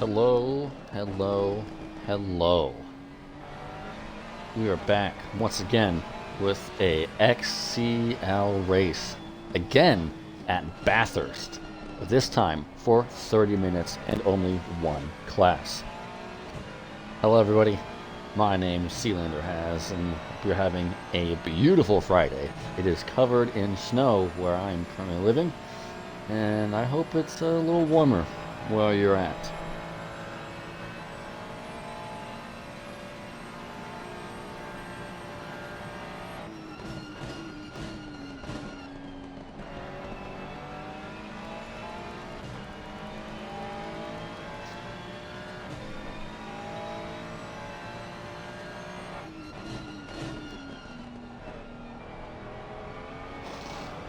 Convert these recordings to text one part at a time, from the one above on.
Hello, hello, hello. We are back once again with a XCL race. Again at Bathurst. This time for 30 minutes and only one class. Hello everybody. My name is Sealander Has, and we're having a beautiful Friday. It is covered in snow where I'm currently living, and I hope it's a little warmer where you're at.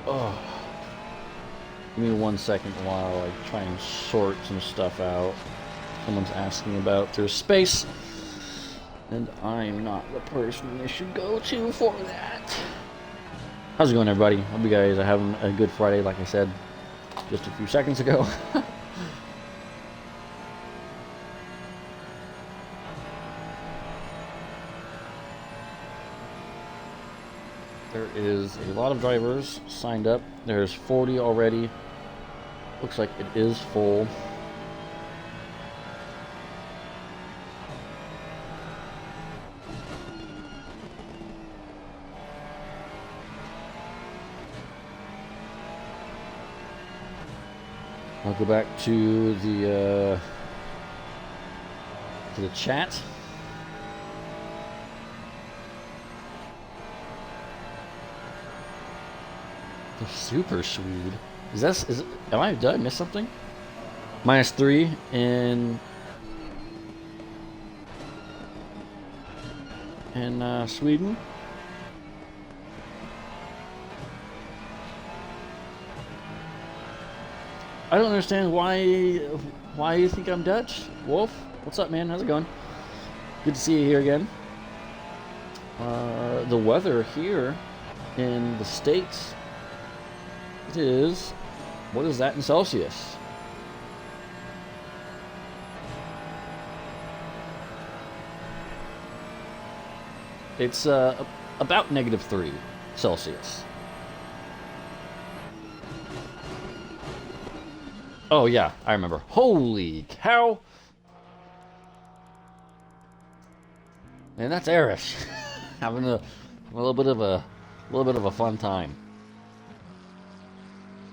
Oh, give me 1 second while I try and sort some stuff out. Someone's asking about their space, and I'm not the person they should go to for that. How's it going, everybody? Hope you guys are having a good Friday, like I said just a few seconds ago. There is a lot of drivers signed up. There's 40 already. Looks like it is full. I'll go back to the chat. The Super Swede. Am I done? Missed something? -3 in Sweden. I don't understand why you think I'm Dutch. Wolf, what's up, man? How's it going? Good to see you here again. The weather here in the States, it is, what is that in Celsius? It's about -3 Celsius. Oh yeah, I remember. Holy cow! Man, that's Irish. Having a little bit of a fun time.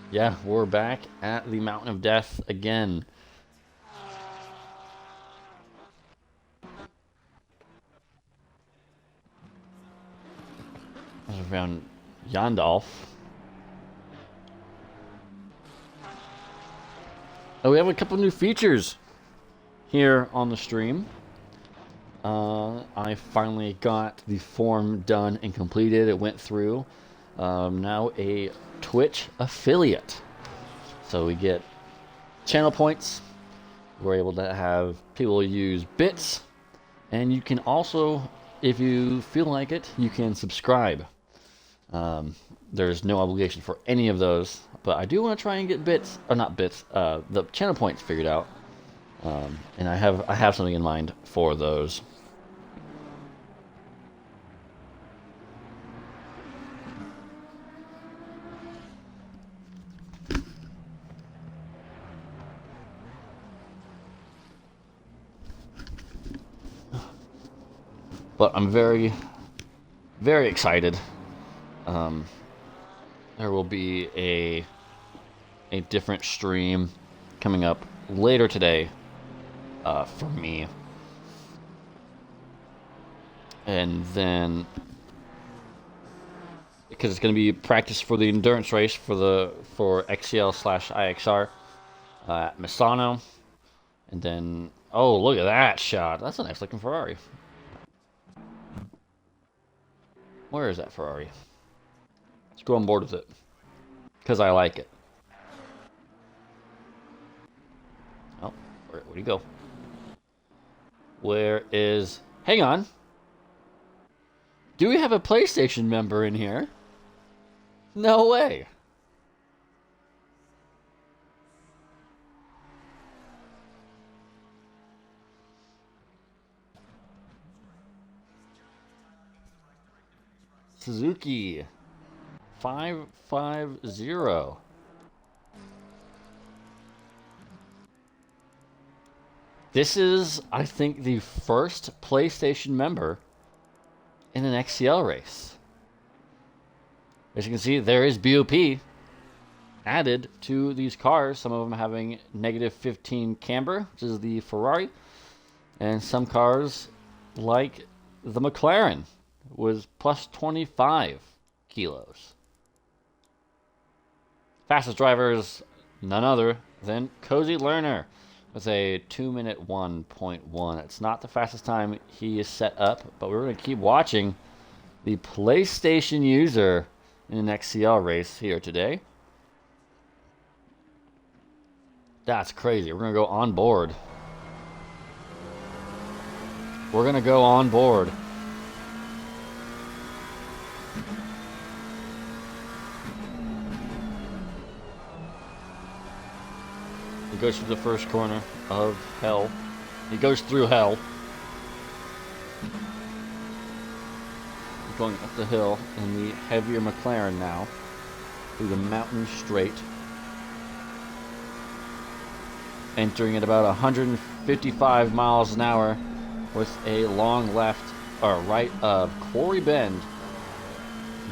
Yeah, we're back at the Mountain of Death again. I found Yandalf. Oh, we have a couple new features here on the stream. I finally got the form done and completed. It went through. Now a Twitch affiliate. So we get channel points. We're able to have people use bits. And you can also, if you feel like it, you can subscribe. There's no obligation for any of those. But I do want to try and get bits, or not bits, the channel points figured out. And I have something in mind for those. But I'm very, very excited. There will be a different stream coming up later today for me. And then, because it's going to be practice for the endurance race for XCL/IXR at Misano. And then, oh, look at that shot. That's a nice looking Ferrari. Where is that Ferrari? Let's go on board with it. Because I like it. Oh, where'd he go? Where is... Hang on. Do we have a PlayStation member in here? No way. Suzuki 550. This is, I think, the first PlayStation member in an XCL race. As you can see, there is BOP added to these cars. Some of them having -15 camber, which is the Ferrari, and some cars, like the McLaren, was plus 25 kilos. Fastest drivers, none other than Cozy Lerner, with a 2-minute 1.1. It's not the fastest time he is set up, but we're going to keep watching the PlayStation user in an XCL race here today. That's crazy. We're going to go on board. We're going to go on board. He goes through the first corner of hell. He goes through hell. He's going up the hill in the heavier McLaren now, through the mountain straight. Entering at about 155 miles an hour with a long left or right of Quarry Bend.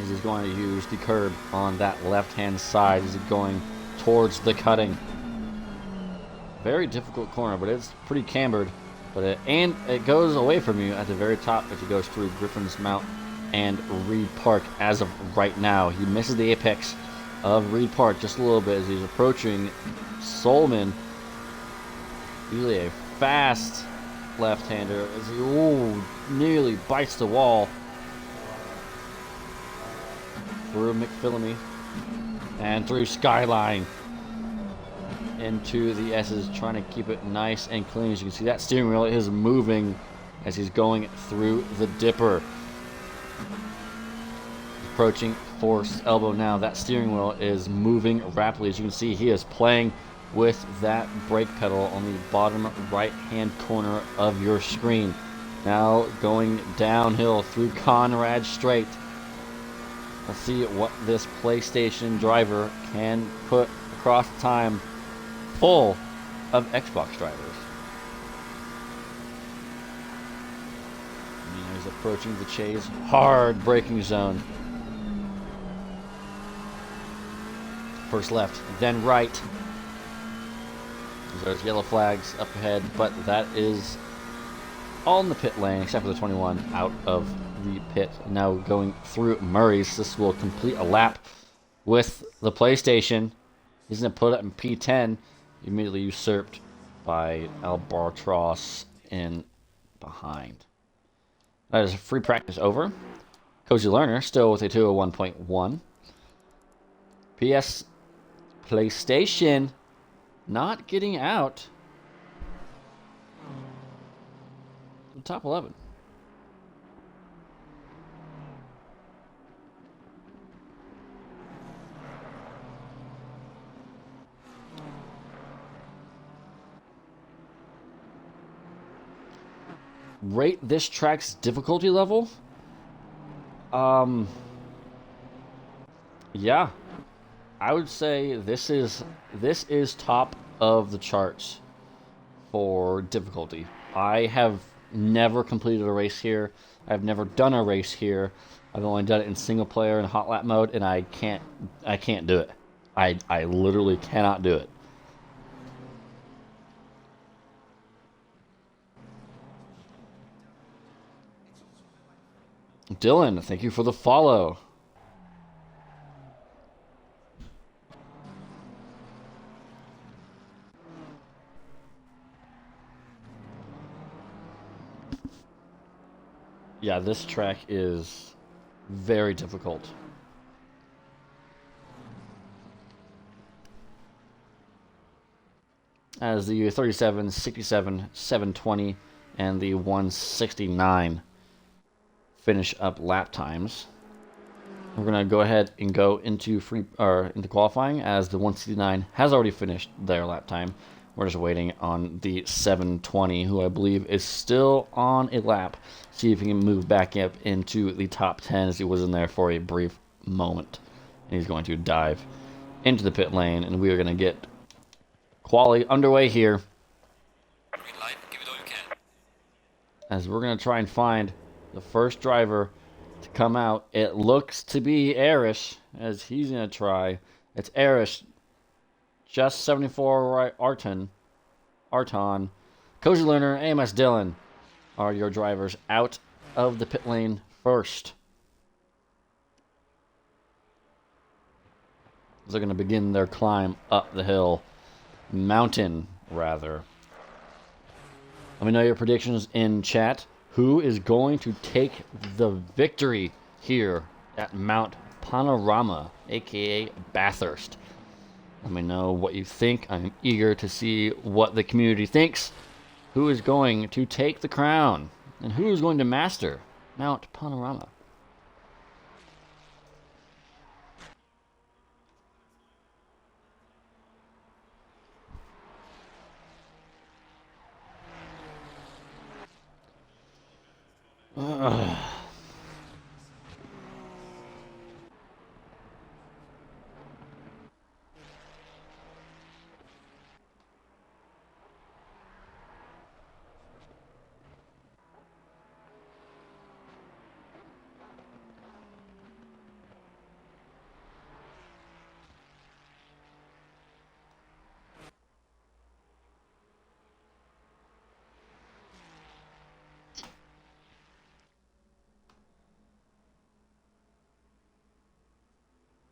As he's going to use the curb on that left-hand side as he's going towards the cutting. Very difficult corner, but it's pretty cambered. But it goes away from you at the very top as he goes through Griffin's Mount and Reed Park. As of right now, he misses the apex of Reed Park just a little bit as he's approaching Solman. Usually a fast left-hander as he nearly bites the wall through McPhillamy and through Skyline into the S's, trying to keep it nice and clean. As you can see, that steering wheel is moving as he's going through the dipper. Approaching Force Elbow now. That steering wheel is moving rapidly. As you can see, he is playing with that brake pedal on the bottom right-hand corner of your screen. Now going downhill through Conrad Strait. Let's see what this PlayStation driver can put across the time full of Xbox drivers. And he's approaching the Chase hard braking zone. First left, then right. There's yellow flags up ahead, but that is all in the pit lane except for the 21 out of the pit. Now going through Murray's. This will complete a lap with the PlayStation. He's going to put it in P10. Immediately usurped by Albatross in behind. That is free practice over. Cozy Lerner still with a 201.1. PS PlayStation not getting out the top 11. Rate this track's difficulty level? Yeah. I would say this is top of the charts for difficulty. I have never completed a race here. I've never done a race here. I've only done it in single player and hot lap mode, and I can't do it. I literally cannot do it. Dylan, thank you for the follow. Yeah, this track is very difficult. As the 37, 67, 720, and the 169 finish up lap times. We're gonna go ahead and go into into qualifying as the 169 has already finished their lap time. We're just waiting on the 720, who I believe is still on a lap. See if he can move back up into the top 10 as he was in there for a brief moment. And he's going to dive into the pit lane, and we are going to get quali underway here. Green light, give it all you can. As we're going to try and find the first driver to come out. It looks to be Arish, as he's going to try. It's Arish, just 74 Arton, Cozy Learner, AMS Dylan are your drivers out of the pit lane first. They're going to begin their climb up the hill. Mountain, rather. Let me know your predictions in chat. Who is going to take the victory here at Mount Panorama, aka Bathurst? Let me know what you think. I'm eager to see what the community thinks. Who is going to take the crown? And who is going to master Mount Panorama?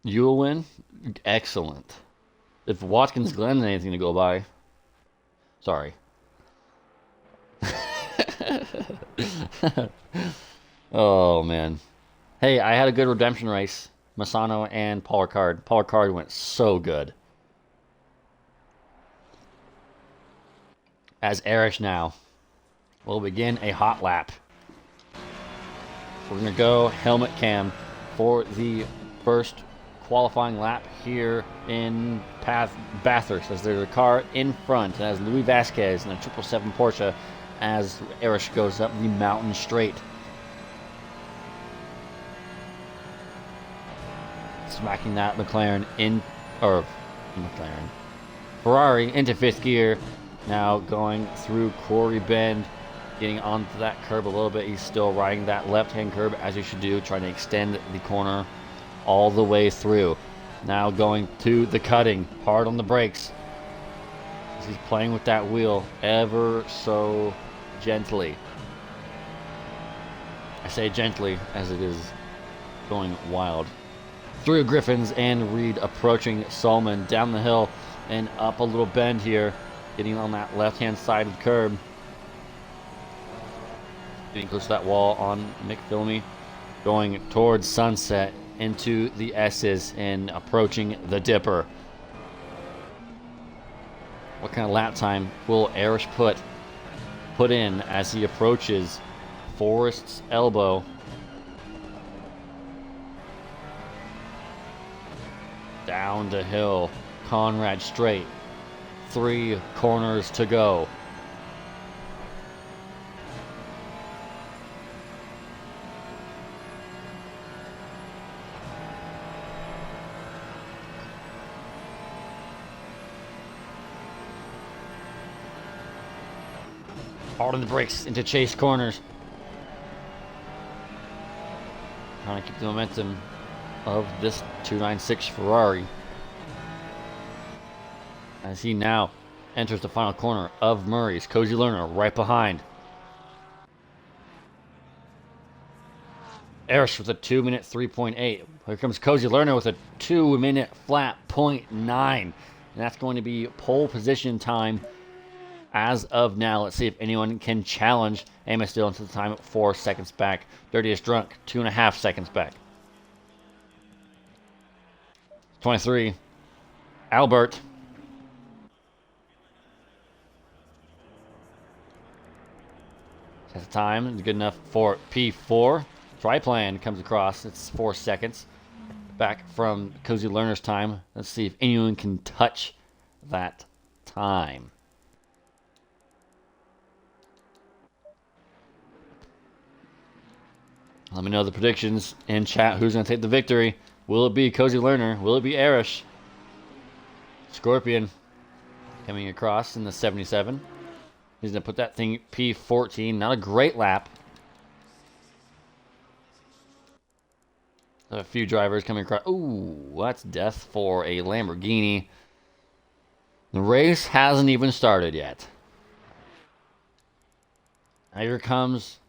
You will win? Excellent. If Watkins Glen is anything to go by. Sorry. Oh, man. Hey, I had a good redemption race. Masano and Paul Ricard. Paul Ricard went so good. As Arish now will begin a hot lap. We're going to go helmet cam for the first qualifying lap here in Bathurst, as there's a car in front, as Louis Vasquez in a 777 Porsche as Arish goes up the mountain straight. Smacking that Ferrari into fifth gear. Now going through Quarry Bend, getting onto that curb a little bit. He's still riding that left-hand curb as he should do, trying to extend the corner all the way through. Now going to the cutting, hard on the brakes. He's playing with that wheel ever so gently. I say gently as it is going wild. Through Griffins and Reed, approaching Solomon down the hill and up a little bend here, getting on that left-hand side of the curb. Getting close to that wall on McPhillamy, going towards Sunset into the S's and approaching the Dipper. What kind of lap time will Arish put in as he approaches Forrest's elbow? Down the hill, Conrad straight. 3 corners to go. Hard on the brakes into chase corners. Trying to keep the momentum of this 296 Ferrari. As he now enters the final corner of Murray's. Cozy Learner right behind. Arish with a 2-minute 3.8. Here comes Cozy Learner with a 2-minute flat 0.9. And that's going to be pole position time as of now. Let's see if anyone can challenge Amos Dillon to the time 4 seconds back. Dirtiest Drunk, 2.5 seconds back. 23. Albert. That's the time. It's good enough for P4. Triplan comes across. It's 4 seconds. Back from Cozy Learner's time. Let's see if anyone can touch that time. Let me know the predictions in chat. Who's going to take the victory? Will it be Cozy Lerner? Will it be Arish? Scorpion coming across in the 77. He's going to put that thing P14. Not a great lap. A few drivers coming across. Ooh, that's death for a Lamborghini. The race hasn't even started yet. Now here comes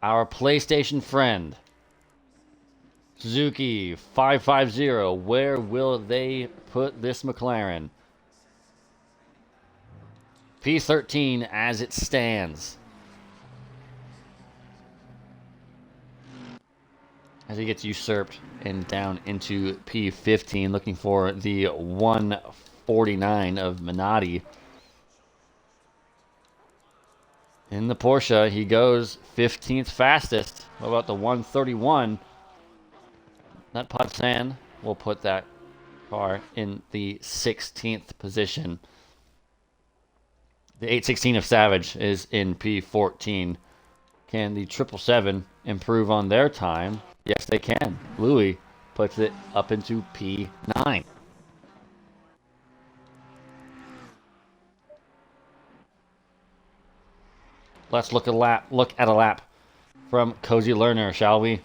our PlayStation friend, Suzuki 550. Where will they put this McLaren? P13 as it stands. As he gets usurped and down into P15, looking for the 149 of Minotti. In the Porsche, he goes 15th fastest. What about the 131? That Patsan will put that car in the 16th position. The 816 of Savage is in P14. Can the 777 improve on their time? Yes, they can. Louis puts it up into P9. Let's look at a lap from Cozy Lerner, shall we?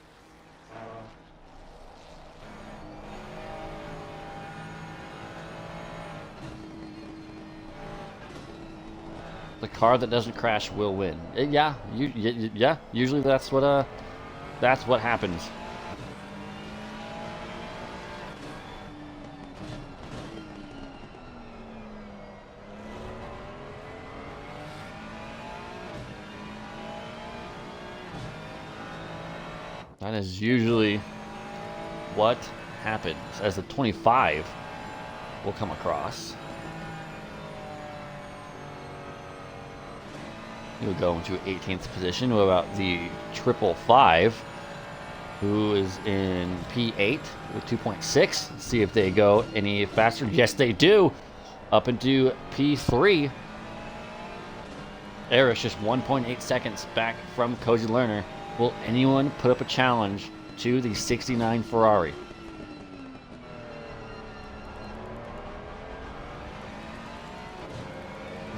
The car that doesn't crash will win. Yeah, yeah. Usually that's what happens. That is usually what happens as the 25 will come across. He'll go into 18th position. What about the 555, who is in P8 with 2.6? Let's see if they go any faster. Yes, they do. Up into P3. Arish just 1.8 seconds back from Cozy Lerner. Will anyone put up a challenge to the 69 Ferrari?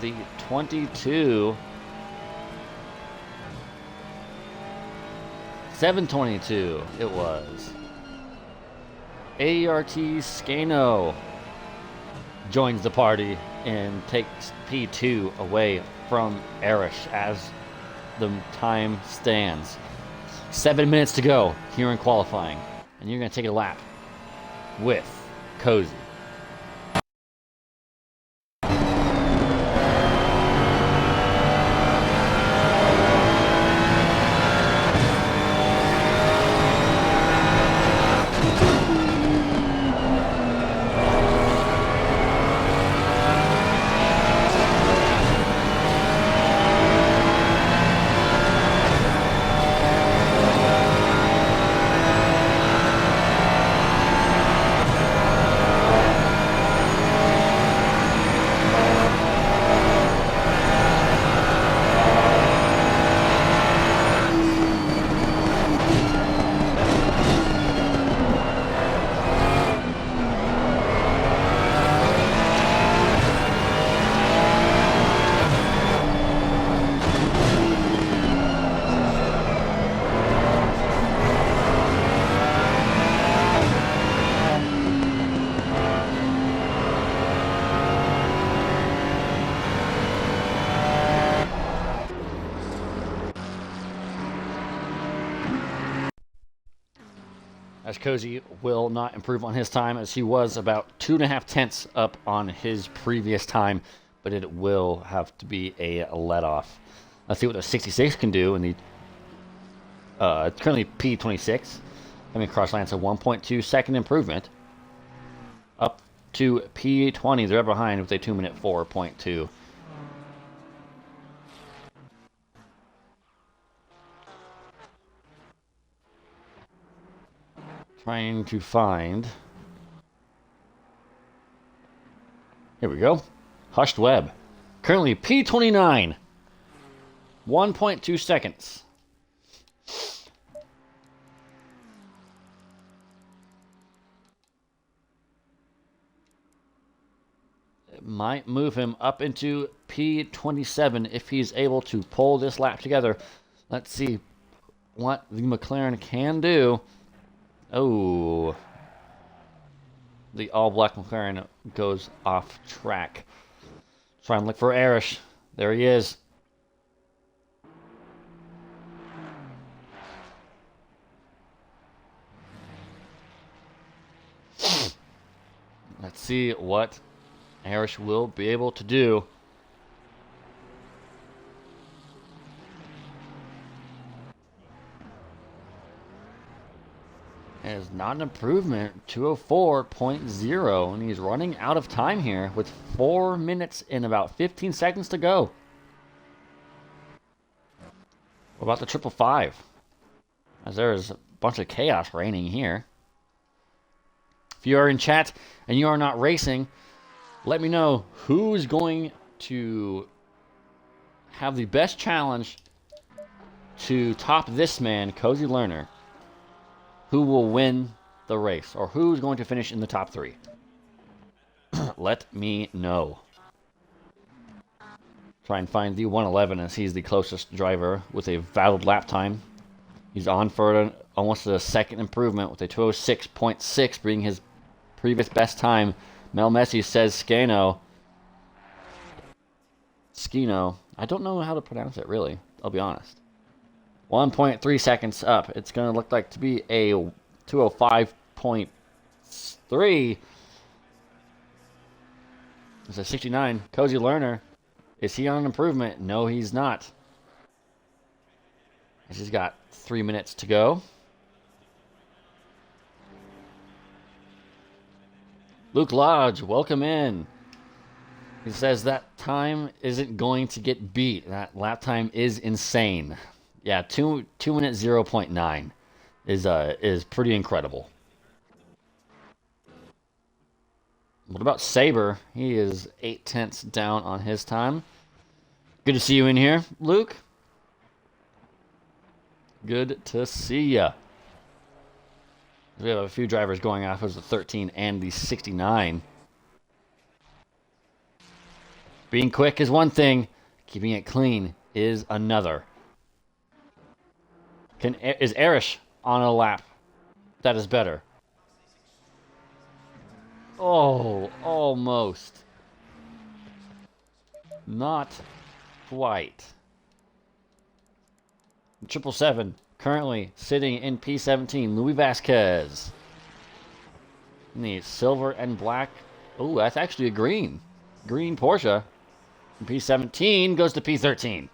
The 22... 722 it was. ART Scano joins the party and takes P2 away from Arish as the time stands. 7 minutes to go here in qualifying, and you're going to take a lap with Cozy. As Cozy will not improve on his time, as he was about 2.5 tenths up on his previous time, but it will have to be a let-off. Let's see what the 66 can do in the currently P26. Coming across Lance, a 1.2 second improvement. Up to P20, they're behind with a 2-minute 4.2. Trying to find... Here we go. Hushed Web. Currently P29. 1.2 seconds. might move him up into P27 if he's able to pull this lap together. Let's see what the McLaren can do. Oh, the all-black McLaren goes off track. Try and look for Arish. There he is. Let's see what Arish will be able to do. It is not an improvement. 204.0, and he's running out of time here with 4 minutes and about 15 seconds to go. What about the 555? As there is a bunch of chaos reigning here. If you are in chat and you are not racing, let me know who's going to have the best challenge to top this man, Cozy Lerner. Who will win the race, or who's going to finish in the top 3? Let me know. Try and find the 111 as he's the closest driver with a valid lap time. He's on for almost a second improvement with a 206.6, being his previous best time. Mel Messi says Skino. I don't know how to pronounce it, really. I'll be honest. 1.3 seconds up. It's going to look like to be a 205.3. It's a 69. Cozy Lerner. Is he on an improvement? No, he's not. He's got 3 minutes to go. Luke Lodge, welcome in. He says that time isn't going to get beat. That lap time is insane. Yeah, 2 minutes 0.9 is pretty incredible. What about Saber? He is 0.8 down on his time. Good to see you in here, Luke. Good to see ya. We have a few drivers going off as the 13 and the 69. Being quick is one thing. Keeping it clean is another. Is Arish on a lap that is better? Oh, almost. Not quite. 777 currently sitting in P17. Louis Vasquez. In the silver and black. Oh, that's actually a green. Green Porsche. P17 goes to P13.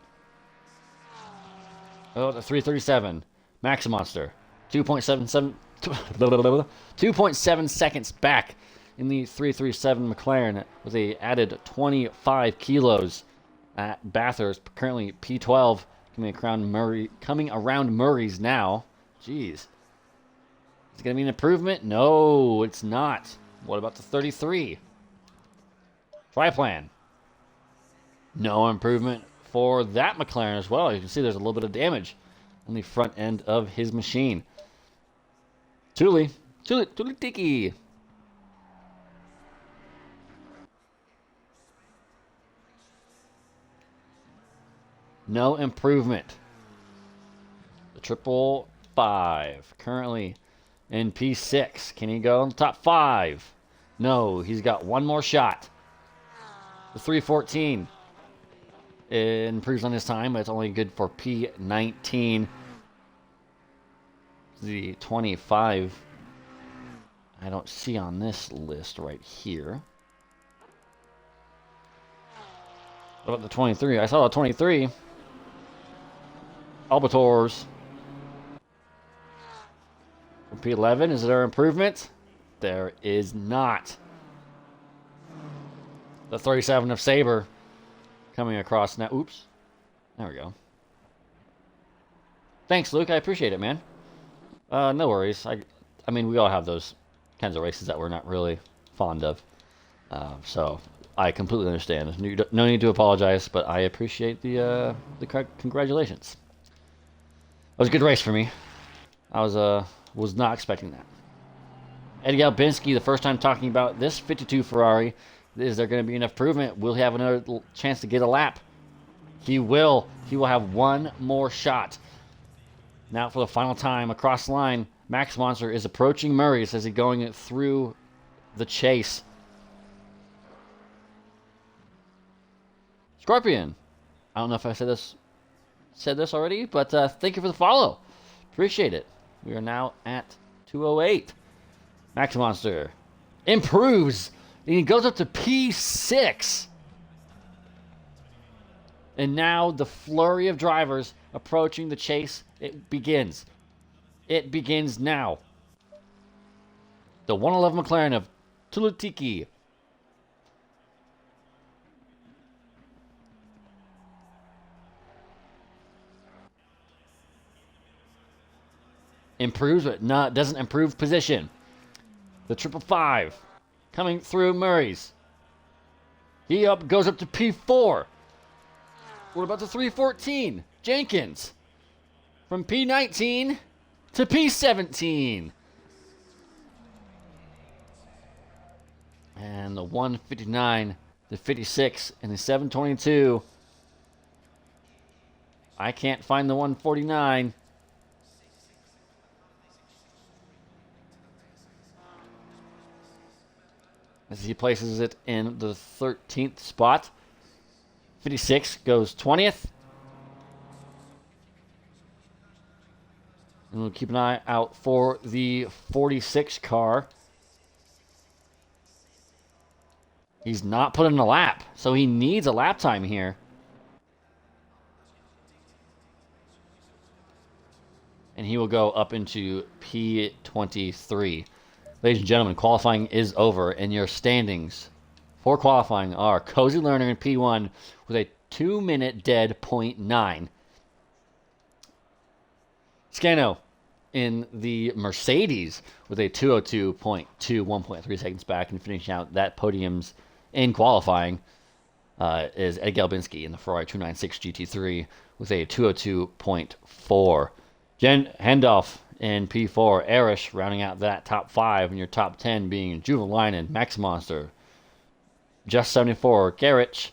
Oh, the 337. Max Monster. 2.7 seconds back in the 337 McLaren with a added 25 kilos at Bathurst. Currently P12 coming around Murray's now. Jeez. Is it going to be an improvement? No, it's not. What about the 33? Triplan. No improvement for that McLaren as well. You can see there's a little bit of damage on the front end of his machine. Tuli Tiki. No improvement. The 555 currently in P6. Can he go in the top 5? No, he's got one more shot. The 314 improves on his time, but it's only good for P19. The 25 I don't see on this list right here. What about the 23? I saw a 23. Albators. P11, is there improvement? There is not. The 37 of Saber coming across now. Oops. There we go. Thanks, Luke. I appreciate it, man. No worries. I mean, we all have those kinds of races that we're not really fond of. So I completely understand. No need to apologize, but I appreciate the congratulations. It was a good race for me. I was not expecting that. Eddie Albinski, the first time talking about this 52 Ferrari. Is there going to be enough improvement? Will he have another chance to get a lap? He will. He will have one more shot. Now for the final time across the line, Max Monster is approaching Murray's as he's going through the chase. Scorpion. I don't know if I said this already, but thank you for the follow. Appreciate it. We are now at 208. Max Monster improves. And he goes up to P6. And now the flurry of drivers approaching the chase, it begins. It begins now. The 111 McLaren of Tulutiki improves, but doesn't improve position. The 555 coming through Murray's. He goes up to P4. What about the 314? Jenkins. From P19 to P17. And the 159, the 56, and the 722. I can't find the 149. As he places it in the 13th spot. 56 goes 20th. And we'll keep an eye out for the 46 car. He's not put in a lap, so he needs a lap time here. And he will go up into P23. Ladies and gentlemen, qualifying is over, and your standings for qualifying are Cozy Learner in P1 with a 2-minute dead .9. Scano in the Mercedes with a 202.2, 1.3 seconds back, and finishing out that podiums in qualifying is Ed Galbinski in the Ferrari 296 GT3 with a 202.4. Jen Hendolf in P4, Arish rounding out that top 5, and your top 10 being Juvalainen, Max Monster, Just 74, Garrett,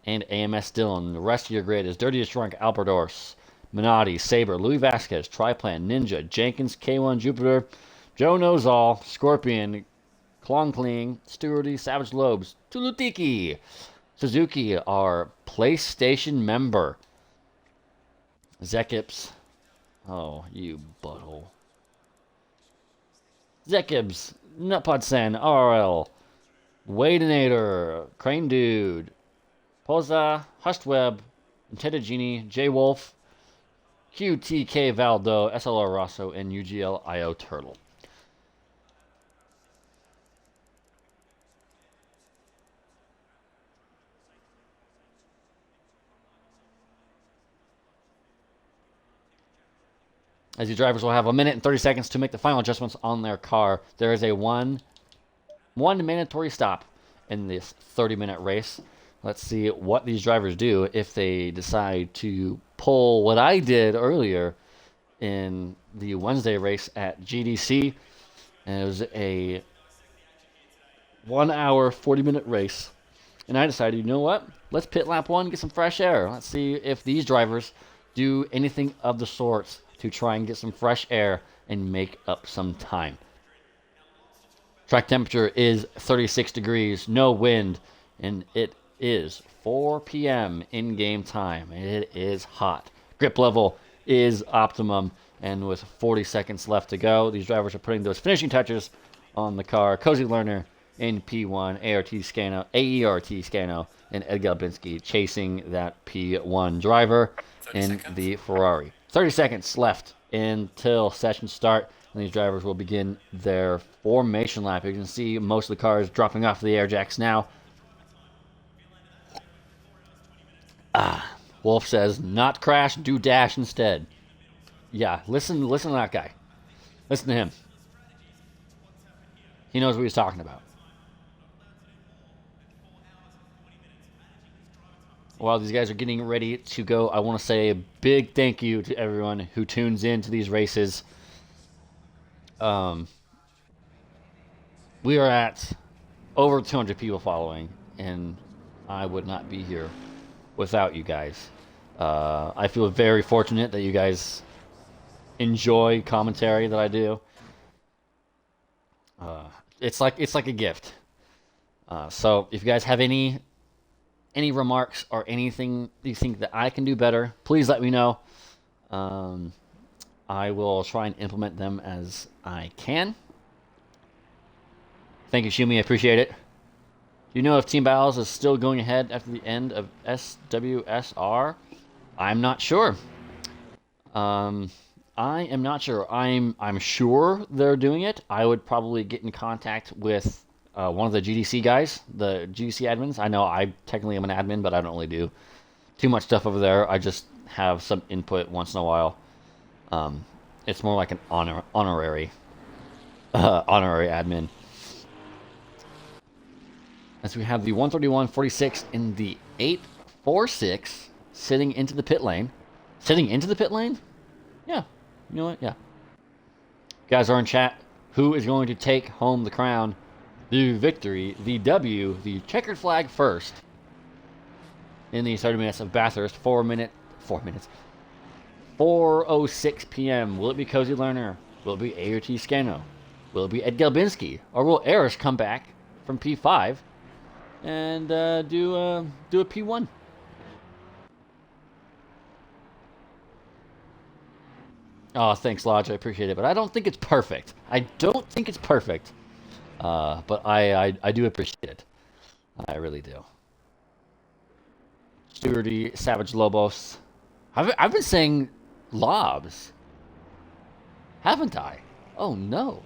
and AMS Dillon. The rest of your grid is Dirtiest Drunk, Alperdors, Minotti, Sabre, Louis Vasquez, Triplan, Ninja, Jenkins, K1 Jupiter, Joe Knows All, Scorpion, Klongkling, Stewardy, Savage Lobes, Tulutiki, Suzuki, our PlayStation member, Zekips. Oh, you butthole. Zekibs, Nutpod Sen, RL, Wadenator, Crane Dude, Poza, Hustweb, Intended Genie, J Wolf, QTK Valdo, SLR Rosso, and UGL IO Turtle. As your drivers will have 1 minute and 30 seconds to make the final adjustments on their car. There is a one mandatory stop in this 30-minute race. Let's see what these drivers do if they decide to pull what I did earlier in the Wednesday race at GDC. And it was a 1 hour, 40-minute race. And I decided, you know what? Let's pit lap 1, get some fresh air. Let's see if these drivers do anything of the sorts to try and get some fresh air and make up some time. Track temperature is 36 degrees, no wind, and it is 4 p.m. in-game time. It is hot. Grip level is optimum, and with 40 seconds left to go, these drivers are putting those finishing touches on the car. Cozy Learner in P1, AERT Scano, and Ed Galbinski chasing that P1 driver in the Ferrari. 30 seconds left until session start, and these drivers will begin their formation lap. You can see most of the cars dropping off the air jacks now. Wolf says, not crash, do dash instead. Yeah, listen to that guy. Listen to him. He knows what he's talking about. While these guys are getting ready to go, I want to say a big thank you to everyone who tunes in to these races. We are at over 200 people following, and I would not be here without you guys. I feel very fortunate that you guys enjoy commentary that I do. It's like a gift. So if you guys have any remarks or anything you think that I can do better, please let me know. I will try and implement them as I can. Thank you, Shumi. I appreciate it. Do you know if Team Battles is still going ahead after the end of SWSR? I'm not sure. I am not sure. I'm sure they're doing it. I would probably get in contact with one of the GDC guys, the GDC admins. I know I technically am an admin, but I don't really do too much stuff over there. I just have some input once in a while. It's more like an honorary admin. As we have the 131.46 in the 846 sitting into the pit lane. Sitting into the pit lane? Yeah. You know what? Yeah. You guys are in chat. Who is going to take home the crown, the victory, the W, the checkered flag first in the 30 minutes of Bathurst? 4 minutes. 4:06 p.m. Will it be Cozy Lerner? Will it be AOT Scano? Will it be Ed Galbinski? Or will Eris come back from P5 and do a P1? Oh, thanks, Lodge. I appreciate it, but I don't think it's perfect. But I do appreciate it. I really do. Stewardy, Savage Lobos. I've been saying Lobs, haven't I? Oh no.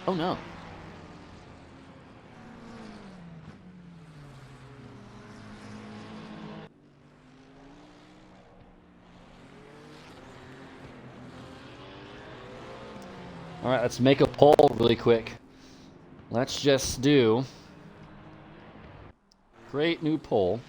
Oh no. All right, let's make a poll really quick. Let's just do create new poll.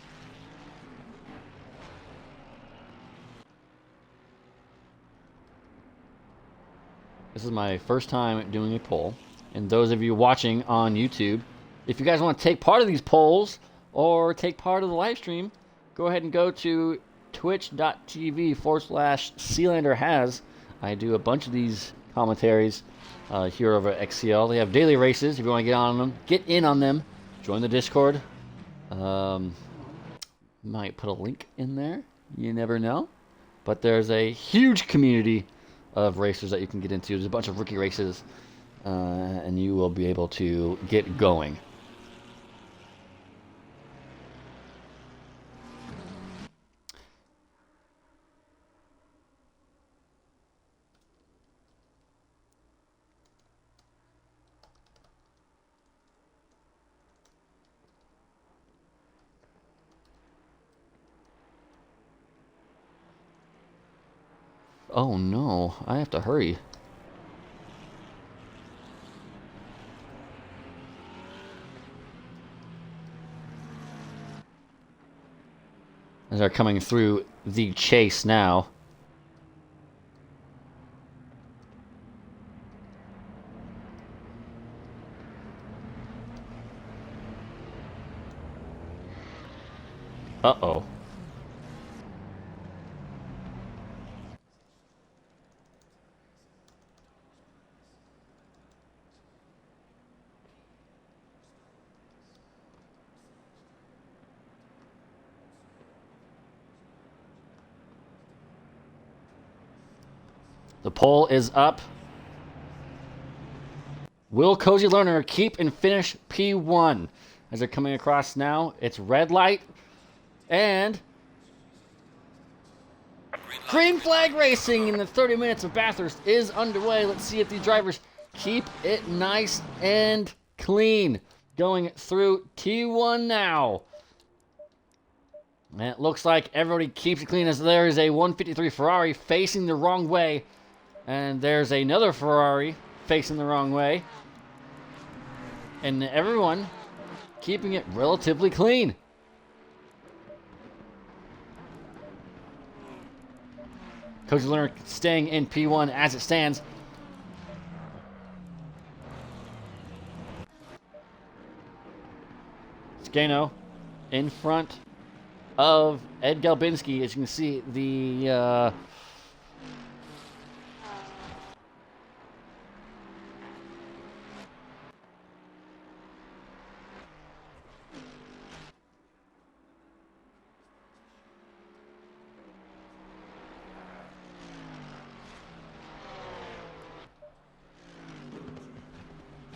This is my first time doing a poll. And those of you watching on YouTube, if you guys want to take part of these polls or take part of the live stream, go ahead and go to twitch.tv/SealanderHas. I do a bunch of these commentaries here over at XCL. They have daily races. If you want to get in on them, join the Discord. Might put a link in there. You never know. But there's a huge community of racers that you can get into. There's a bunch of rookie races, and you will be able to get going. Oh no, I have to hurry. As they're coming through the chase now. Uh-oh. The poll is up. Will Cozy Lerner keep and finish P1? As they're coming across now, it's red light and green flag racing in the 30 minutes of Bathurst is underway. Let's see if these drivers keep it nice and clean. Going through T1 now. And it looks like everybody keeps it clean as there is a 153 Ferrari facing the wrong way. And there's another Ferrari facing the wrong way. And everyone keeping it relatively clean. Cozy Lerner staying in P1 as it stands. Scano in front of Ed Galbinski. As you can see, the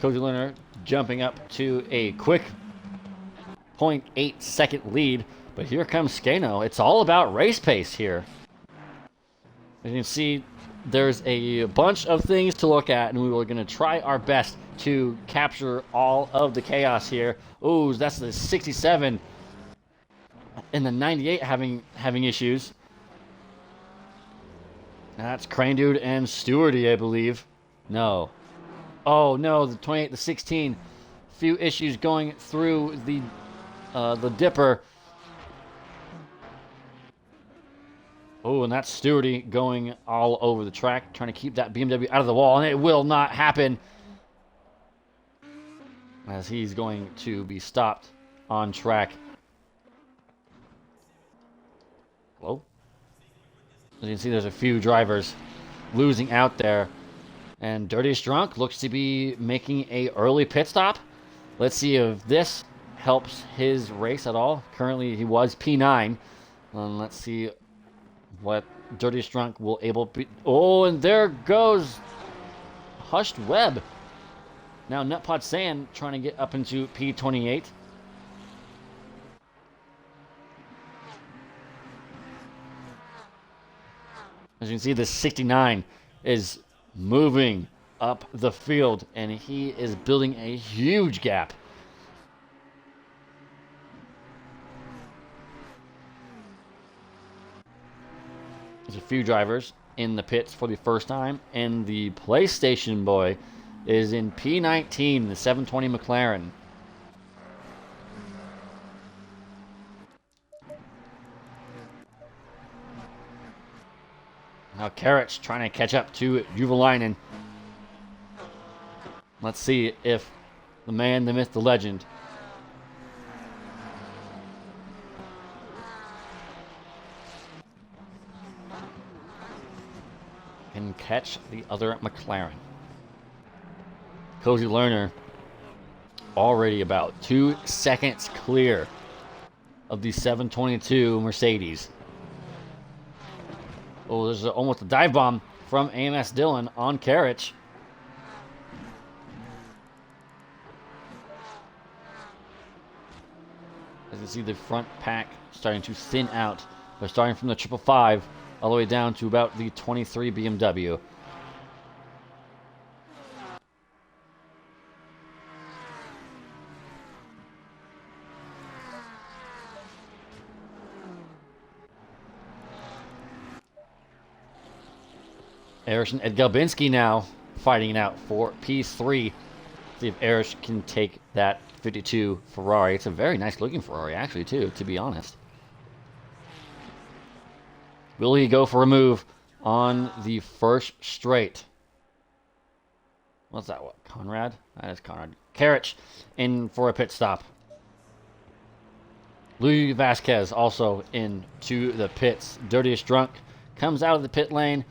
Cody Lerner jumping up to a quick 0.8 second lead, but here comes Scano. It's all about race pace here. As you can see, there's a bunch of things to look at, and we are going to try our best to capture all of the chaos here. Oh, that's the 67 and the 98 having issues. That's Crane Dude and Stewardy, I believe. No. Oh no, the 28, the 16. Few issues going through the dipper. Oh, and that's Stewardy going all over the track, trying to keep that BMW out of the wall, and it will not happen, as he's going to be stopped on track. Hello? As you can see, there's a few drivers losing out there. And Dirtiest Drunk looks to be making a early pit stop. Let's see if this helps his race at all. Currently, he was P9. Let's see what Dirtiest Drunk will able to be. Oh, and there goes Hushed Webb. Now Nutpod Sand trying to get up into P28. As you can see, the 69 is moving up the field, and he is building a huge gap. There's a few drivers in the pits for the first time, and the PlayStation boy is in P19, the 720 McLaren. Now Carrots trying to catch up to Juvalainen. Let's see if the man, the myth, the legend can catch the other McLaren. Cozy Lerner already about 2 seconds clear of the 722 Mercedes. Oh, there's almost a dive bomb from AMS Dillon on Karich. As you can see, the front pack starting to thin out. They're starting from the 555 all the way down to about the 23 BMW. Erish and Ed Galbinski now fighting it out for P3. See if Erish can take that 52 Ferrari. It's a very nice looking Ferrari, actually, too, to be honest. Will he go for a move on the first straight? What's that? What? Conrad? That is Conrad. Karich in for a pit stop. Louis Vasquez also into the pits. Dirtiest Drunk comes out of the pit lane.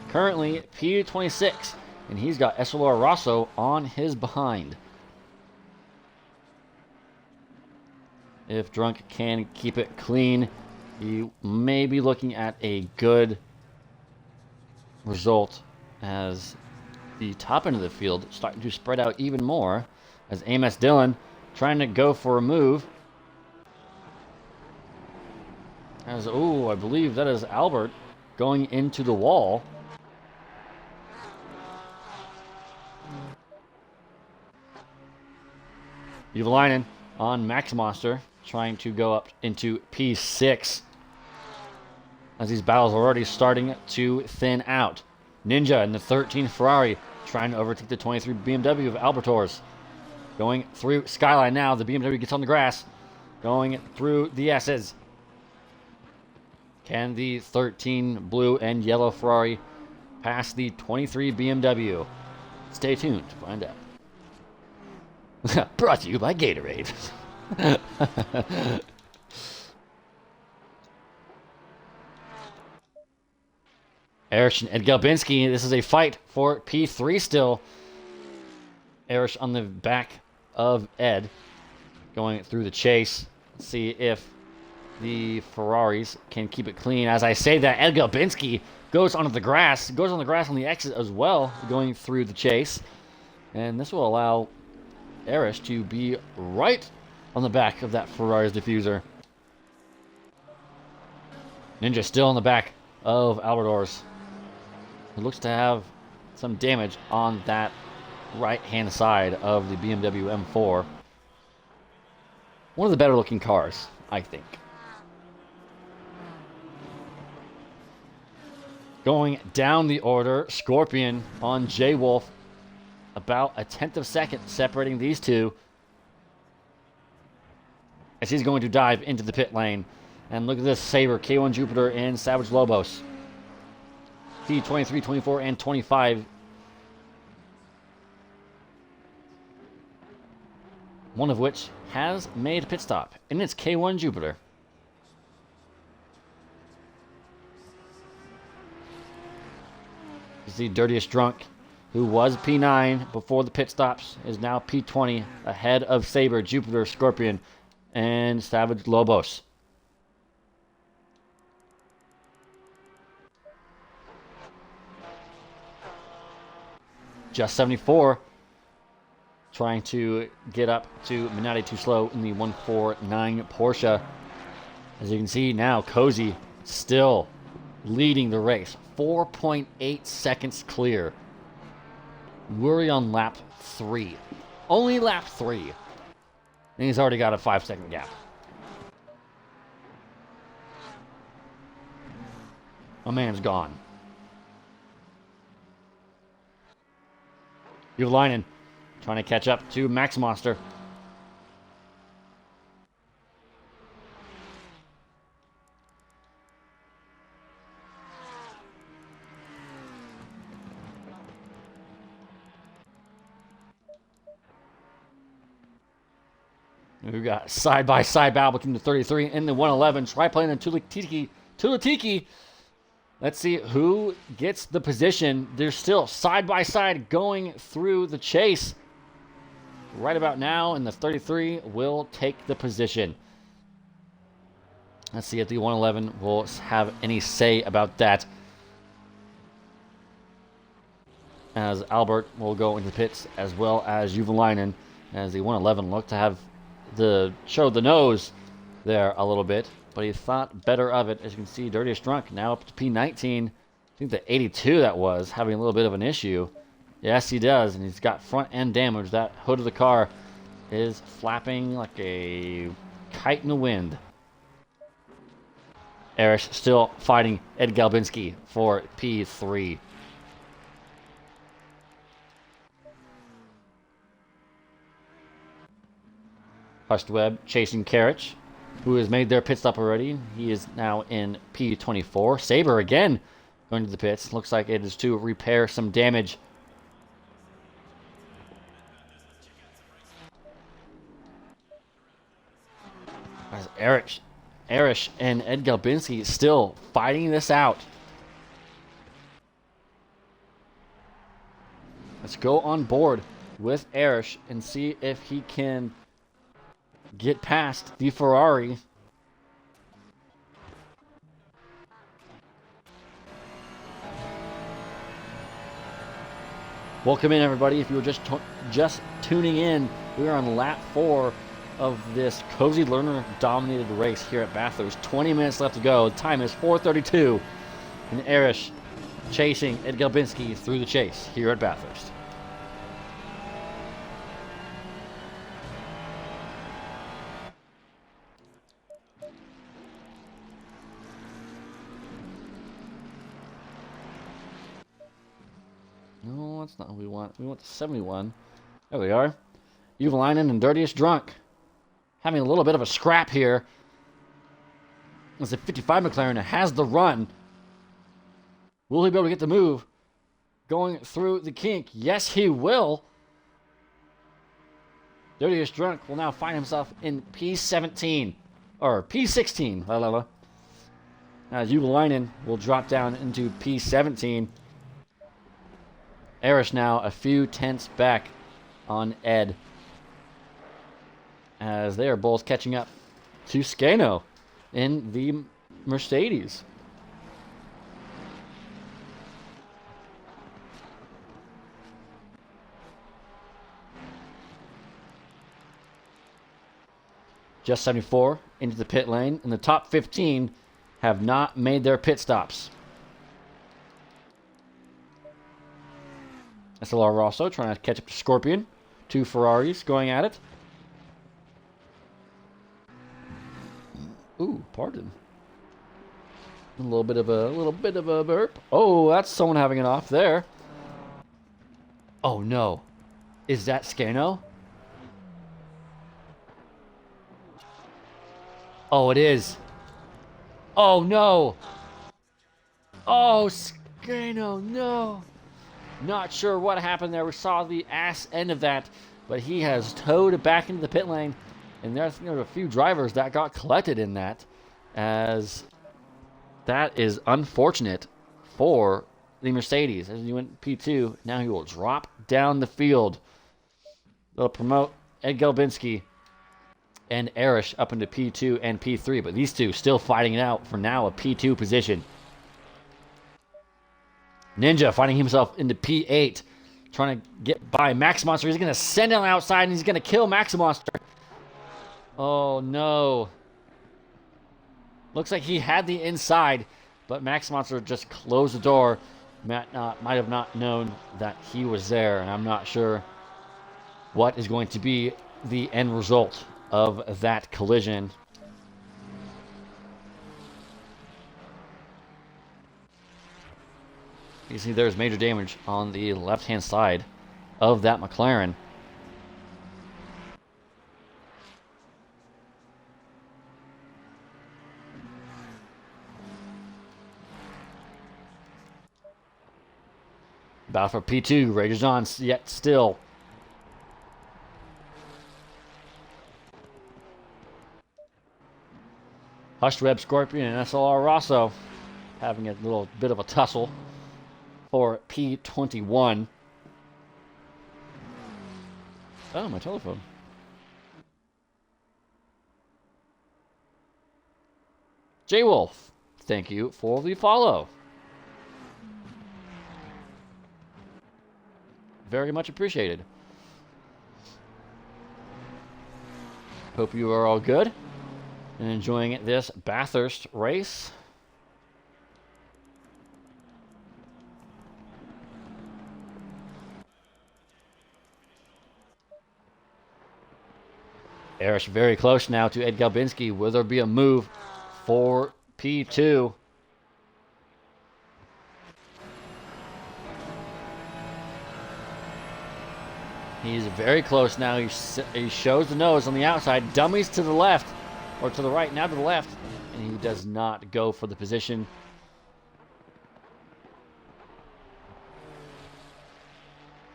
Currently P26, and he's got Essilor Rosso on his behind. If Drunk can keep it clean, he may be looking at a good result, as the top end of the field starting to spread out even more, as AMS Dillon trying to go for a move. As, oh, I believe that is Albert going into the wall. Juvalainen on Max Monster, trying to go up into P6. As these battles are already starting to thin out. Ninja in the 13 Ferrari, trying to overtake the 23 BMW of Albertors. Going through Skyline now, the BMW gets on the grass. Going through the S's. Can the 13 blue and yellow Ferrari pass the 23 BMW? Stay tuned to find out. Brought to you by Gatorade. Erish and Ed Galbinski. This is a fight for P3 still. Erish on the back of Ed, going through the chase. Let's see if the Ferraris can keep it clean. As I say that, Ed Galbinski goes onto the grass. Goes on the grass on the exit as well, going through the chase. And this will allow Erish to be right on the back of that Ferrari's diffuser. Ninja still on the back of Albador's. It looks to have some damage on that right-hand side of the BMW M4. One of the better looking cars, I think. Going down the order, Scorpion on J-Wolf. About a tenth of a second separating these two. As he's going to dive into the pit lane. And look at this, Sabre, K1 Jupiter, and Savage Lobos. T23, 24, and 25. One of which has made a pit stop. And it's K1 Jupiter. You see Dirtiest Drunk, who was P9 before the pit stops, is now P20 ahead of Sabre, Jupiter, Scorpion, and Savage Lobos. Just 74, trying to get up to Minardi Too Slow in the 149 Porsche. As you can see now, Cozy still leading the race. 4.8 seconds clear. We're on lap 3. Only lap 3. And he's already got a 5-second gap. My man's gone. Uvalainen trying to catch up to Max Monster. We've got side-by-side battle between the 33 and the 111. Triplane and Tulatiki. Let's see who gets the position. They're still side-by-side going through the chase. Right about now, and the 33 will take the position. Let's see if the 111 will have any say about that. As Albert will go into the pits, as well as Uvalainen, as the 111 looked to have showed the nose there a little bit, but he thought better of it. As you can see, Dirtiest Drunk now up to P19. I think the 82 that was having a little bit of an issue. Yes, he does, and he's got front end damage. That hood of the car is flapping like a kite in the wind. Erish still fighting Ed Galbinski for P3. Hushed Webb chasing Karich, who has made their pit stop already. He is now in P24. Sabre again going to the pits. Looks like it is to repair some damage. As Erish and Ed Galbinski still fighting this out. Let's go on board with Erish and see if he can get past the Ferrari. Welcome in, everybody. If you were just tuning in, we are on lap 4 of this Cozy Learner dominated race here at Bathurst. 20 minutes left to go. The time is 4:32, and Erish chasing Ed Galbinski through the chase here at Bathurst. No, that's not what we want. We want the 71. There we are. Uvalainen and Dirtiest Drunk having a little bit of a scrap here. As the 55 McLaren has the run. Will he be able to get the move? Going through the kink. Yes, he will. Dirtiest Drunk will now find himself in P17. Or P16. La, la, la. As Ugolainen will drop down into P17. Erish now a few tenths back on Ed, as they are both catching up to Scano in the Mercedes. Just 74 into the pit lane, and the top 15 have not made their pit stops. SLR Rosso trying to catch up to Scorpion. Two Ferraris going at it. Ooh, pardon. A little bit of a burp. Oh, that's someone having it off there. Oh no. Is that Scano? Oh, it is. Oh no. Oh, Scano, no. Not sure what happened there. We saw the ass end of that, but he has towed it back into the pit lane. And there's a few drivers that got collected in that, as that is unfortunate for the Mercedes. As he went P2, now he will drop down the field. They'll promote Ed Galbinski and Erish up into P2 and P3, but these two still fighting it out for now a P2 position. Ninja finding himself into P8, trying to get by Max Monster. He's going to send him outside, and he's going to kill Max Monster. Oh, no. Looks like he had the inside, but Max Monster just closed the door. Might have not known that he was there, and I'm not sure what is going to be the end result of that collision. You see there's major damage on the left-hand side of that McLaren. Battle for P2 rages on yet still. Hushed Web Scorpion and SLR Rosso having a little bit of a tussle for P21. Oh, my telephone. J-Wolf, thank you for the follow. Very much appreciated. Hope you are all good and enjoying this Bathurst race. Erish very close now to Ed Galbinski. Will there be a move for P2? He's very close now. He shows the nose on the outside. Dummies to the left, or to the right, now to the left. And he does not go for the position.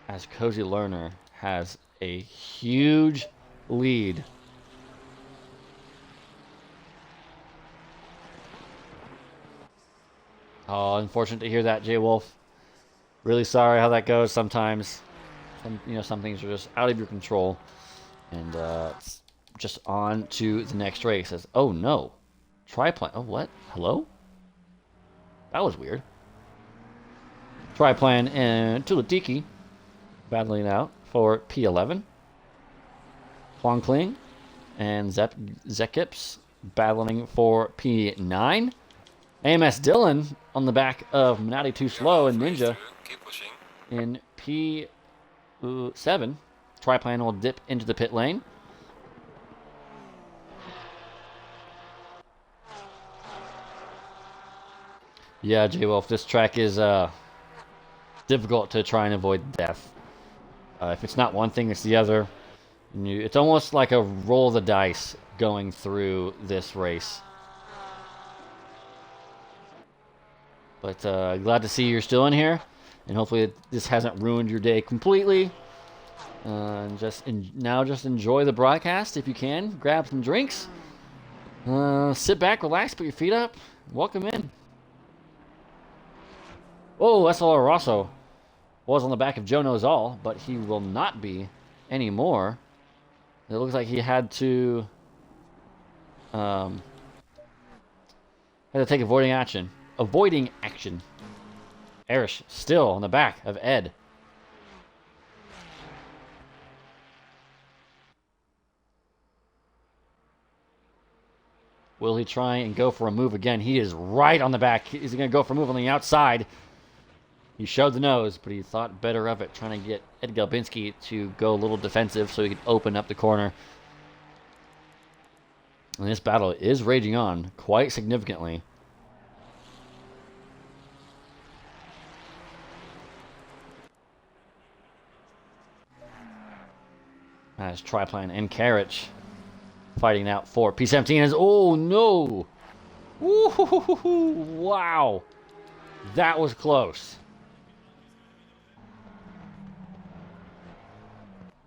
As Cozy Lerner has a huge lead. Oh, unfortunate to hear that, J-Wolf. Really sorry how that goes sometimes. Some things are just out of your control. And just on to the next race. Says, oh no. Triplane. Oh, what? Hello? That was weird. Triplan and Tulatiki battling out for P11. Huang Kling and Zekips battling for P9. AMS Dillon on the back of Minati Too Slow and Ninja in P7. Triplan will dip into the pit lane. Yeah, J-Wolf, this track is difficult to try and avoid death. If it's not one thing, it's the other. It's almost like a roll of the dice going through this race. But glad to see you're still in here. And hopefully this hasn't ruined your day completely. Just enjoy the broadcast if you can. Grab some drinks. Sit back, relax, put your feet up. Welcome in. Oh, SLR Rosso was on the back of Joe Knows All, but he will not be anymore. It looks like he had to take avoiding action. Avoiding action. Erish still on the back of Ed. Will he try and go for a move again? He is right on the back. Is he going to go for a move on the outside? He showed the nose, but he thought better of it, trying to get Ed Galbinski to go a little defensive so he could open up the corner. And this battle is raging on quite significantly. As Triplan and Carriage fighting out for P17 as, oh no! Ooh, wow! That was close.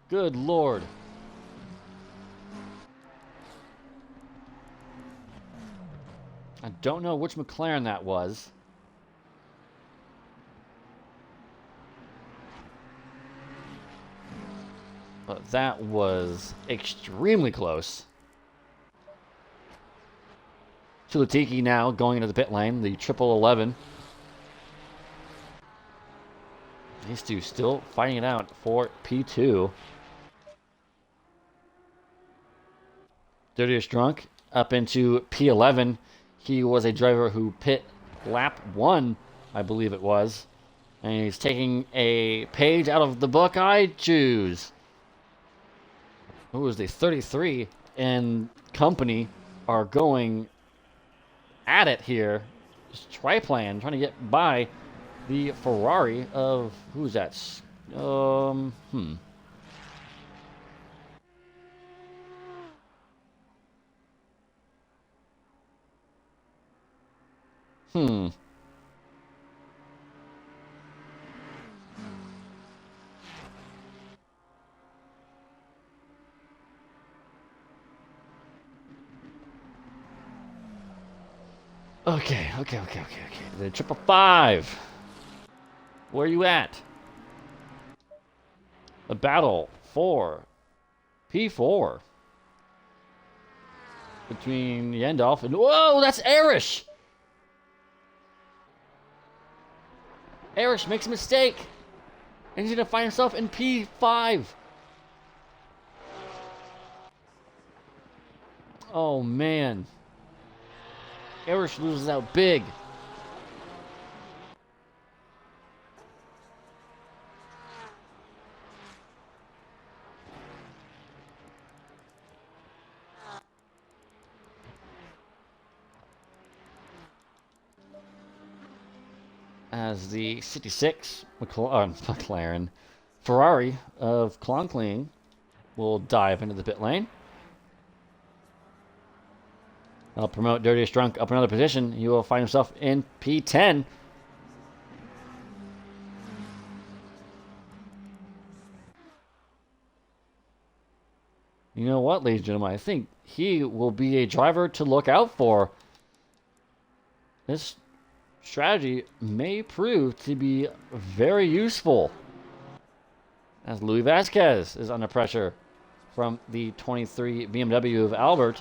Good Lord. I don't know which McLaren that was. But that was extremely close. Chulatiki now going into the pit lane, the 1111. These two still fighting it out for P2. Dirtiest Drunk up into P11. He was a driver who pit lap 1, I believe it was. And he's taking a page out of the book I choose. Who was the 33 and company are going at it here. Just Triplan trying to get by the Ferrari of, who's that? Okay. The 555. Where are you at? A battle for P4 between Yendolf and, whoa, that's Erish. Erish makes a mistake, and he's gonna find himself in P5. Oh man. Erish loses out big. As the 66 McLaren Ferrari of Klonkling will dive into the pit lane. I'll promote Dirtiest Drunk up another position. He will find himself in P10. You know what, ladies and gentlemen? I think he will be a driver to look out for. This strategy may prove to be very useful, as Louis Vasquez is under pressure from the 23 BMW of Albert.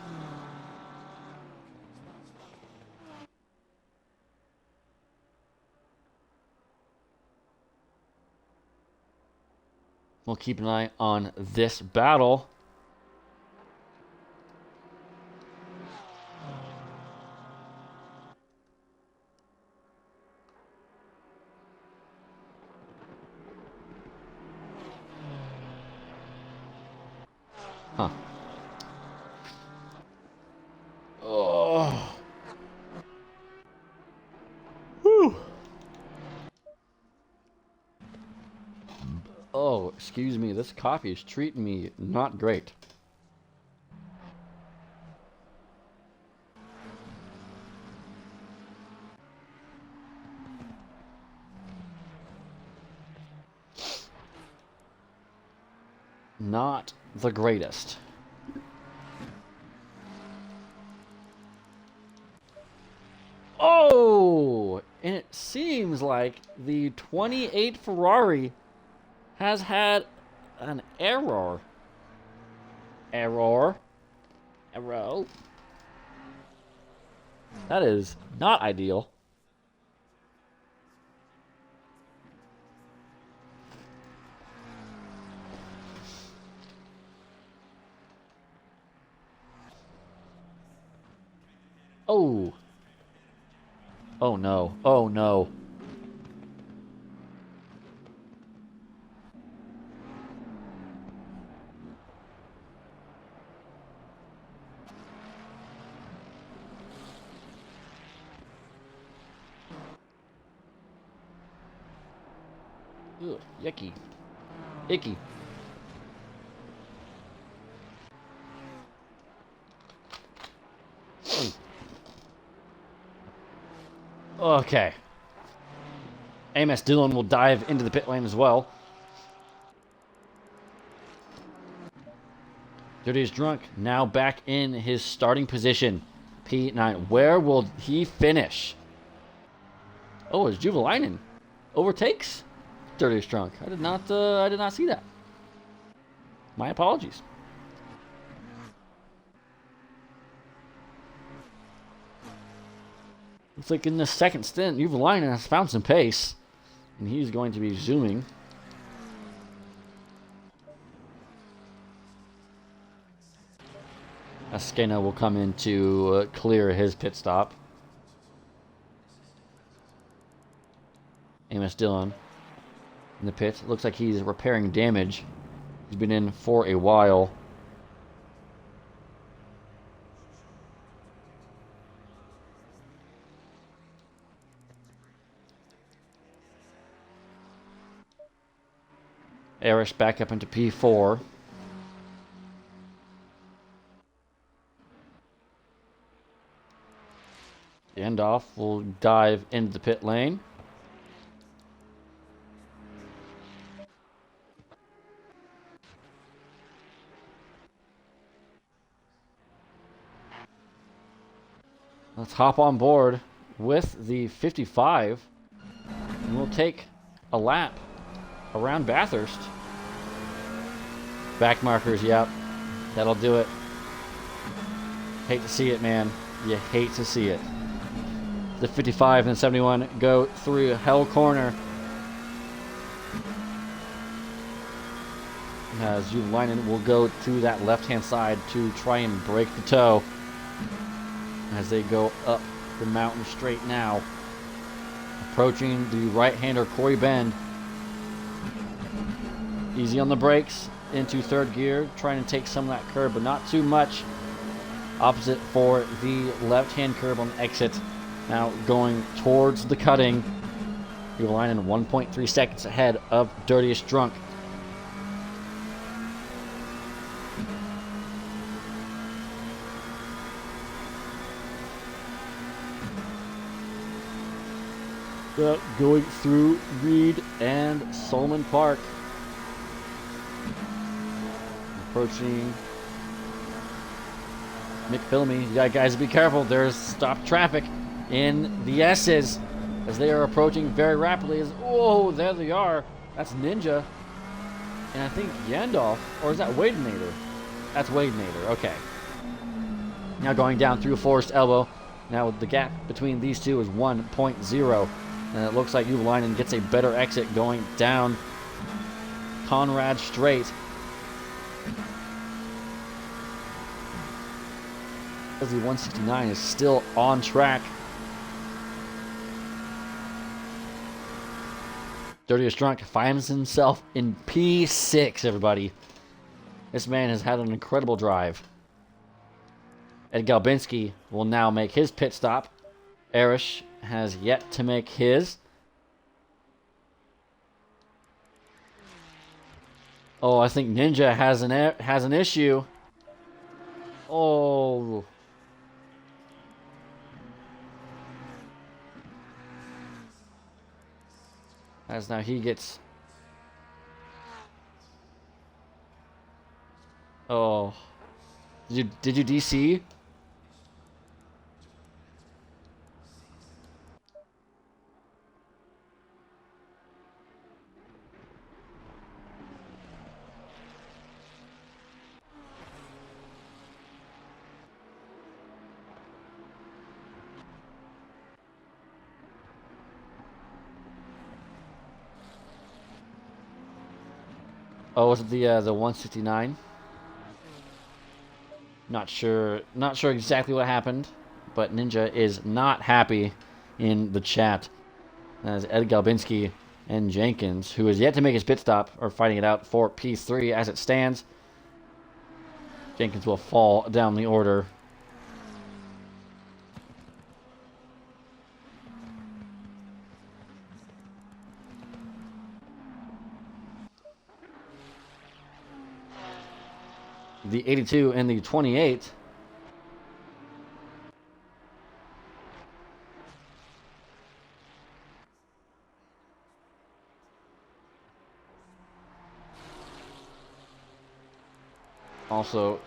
We'll keep an eye on this battle. Huh. Oh. Whew. Oh, excuse me. This coffee is treating me not great. not the greatest. Oh! And it seems like the 28 Ferrari has had an error. Error. That is not ideal. Oh. Oh no. Oh no. Ugh, yucky. Icky. Okay. Amos Dillon will dive into the pit lane as well. Dirty's Drunk now back in his starting position. P9. Where will he finish? Oh, it's Juvelainen overtakes Dirty's Drunk. I did not see that. My apologies. Looks like in the second stint, Juvelainen has found some pace, and he's going to be zooming. Askena will come in to clear his pit stop. Amos Dillon in the pit. Looks like he's repairing damage. He's been in for a while. Erish back up into P4. Endoff will dive into the pit lane. Let's hop on board with the 55, and we'll take a lap around Bathurst. Back markers, yep. That'll do it. Hate to see it, man. You hate to see it. The 55 and the 71 go through Hell Corner. As Juvelainen will go to that left-hand side to try and break the toe. As they go up the mountain straight now. Approaching the right-hander Corey Bend. Easy on the brakes into third gear. Trying to take some of that curb, but not too much. Opposite for the left-hand curb on the exit. Now going towards the cutting. Juvelainen 1.3 seconds ahead of Dirtiest Drunk. Going through Reed and Solomon Park. Approaching McPhillamy. You got guys to be careful. There's stopped traffic in the S's as they are approaching very rapidly. Oh, there they are. That's Ninja. And I think Yandolf. Or is that Wade Nader? That's Wade Nader. Okay. Now going down through Forest Elbow. Now the gap between these two is 1.0. And it looks like Juvelainen gets a better exit going down Conrad Straight. As the 169 is still on track. Dirtiest Drunk finds himself in P6, everybody. This man has had an incredible drive. Ed Galbinski will now make his pit stop. Erish has yet to make his. Oh, I think Ninja has an issue. Oh. As now he gets Oh, did you DC? Oh, was it the 169? Not sure exactly what happened, but Ninja is not happy in the chat as Ed Galbinski and Jenkins, who is yet to make his pit stop, are fighting it out for P3 as it stands. Jenkins will fall down the order. The 82 and the 28. Also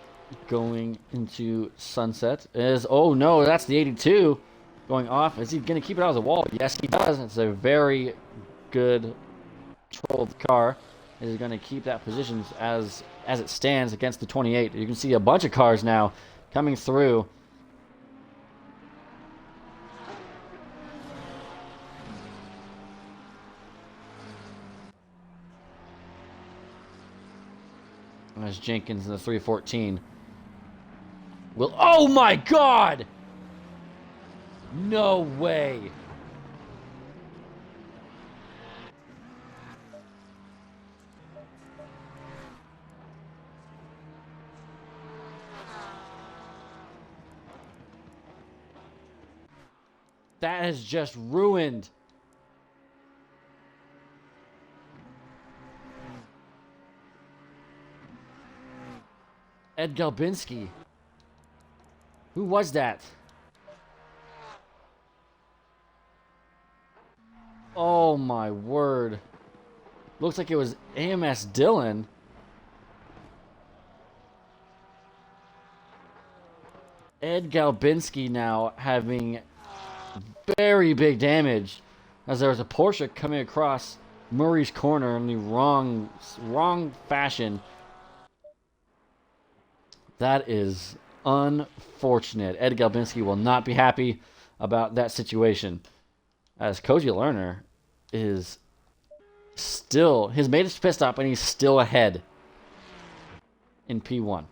going into sunset is, oh no, that's the 82 going off. Is he going to keep it out of the wall? Yes, he does. It's a very good control of the car. Is going to keep that position as it stands against the 28. You can see a bunch of cars now coming through. As Jenkins in the 314 will, oh my god, no way. That has just ruined Ed Galbinski. Who was that? Oh my word. Looks like it was AMS Dylan. Ed Galbinski now having very big damage as there was a Porsche coming across Murray's corner in the wrong fashion. That is unfortunate. Ed Galbinski will not be happy about that situation, as Koji Lerner is still, he's made his pit stop and he's still ahead in P1.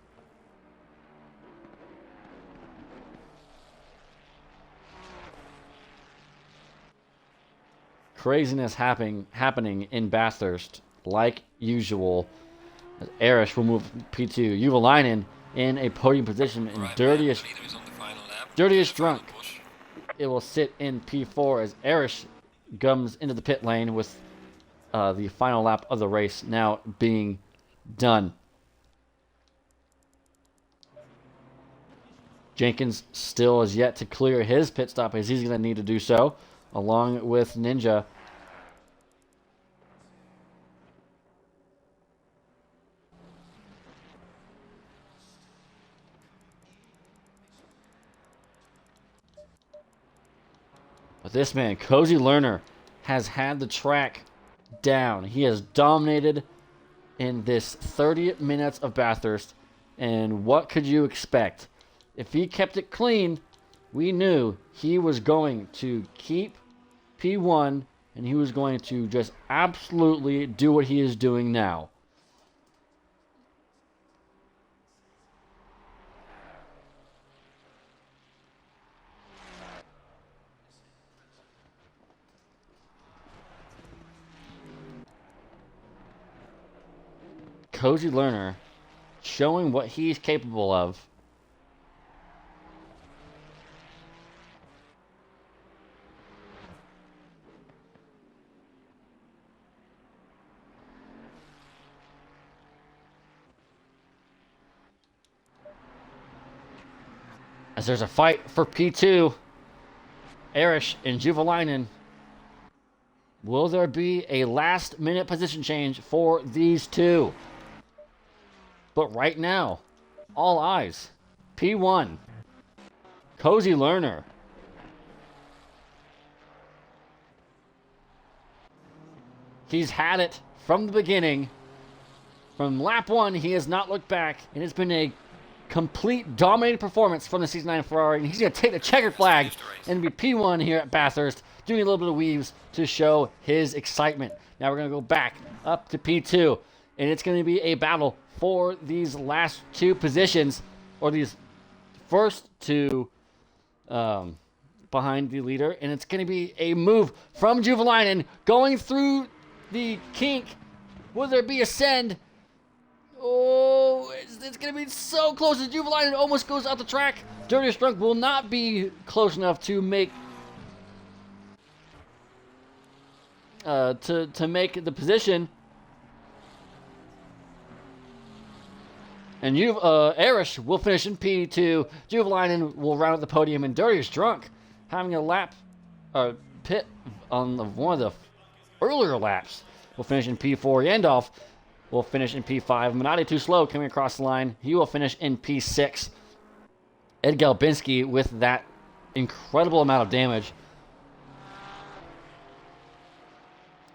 Craziness happening in Bathurst like usual. As Arish will move P2. Juvalainen in a podium position in dirtiest drunk. It will sit in P4 as Arish comes into the pit lane with the final lap of the race now being done. Jenkins still is yet to clear his pit stop as he's going to need to do so, along with Ninja. But this man, Koji Lerner, has had the track down. He has dominated in this 30 minutes of Bathurst. And what could you expect? If he kept it clean, we knew he was going to keep P1 and he was going to just absolutely do what he is doing now. Koji Lerner showing what he's capable of. As there's a fight for P2, Arish and Juvalainen. Will there be a last-minute position change for these two? But right now, all eyes. P1. Cozy Learner. He's had it from the beginning. From lap 1, he has not looked back. It has been a complete dominating performance from the Season 9 Ferrari. And he's going to take the checkered flag and be P1 here at Bathurst, doing a little bit of weaves to show his excitement. Now we're going to go back up to P2. And it's going to be a battle for these last two positions, or these first two behind the leader. And it's going to be a move from Juvalainen going through the kink. Will there be a send? Oh, it's going to be so close. Juvalainen almost goes out the track. Dirty Strunk will not be close enough to make to make the position. And Arish will finish in P2. Juvalainen will round out the podium, and Dirty Strunk having a lap pit on one of the earlier laps will finish in P4. Yandolf will finish in P5. Minotti too slow coming across the line. He will finish in P6. Ed Galbinski with that incredible amount of damage.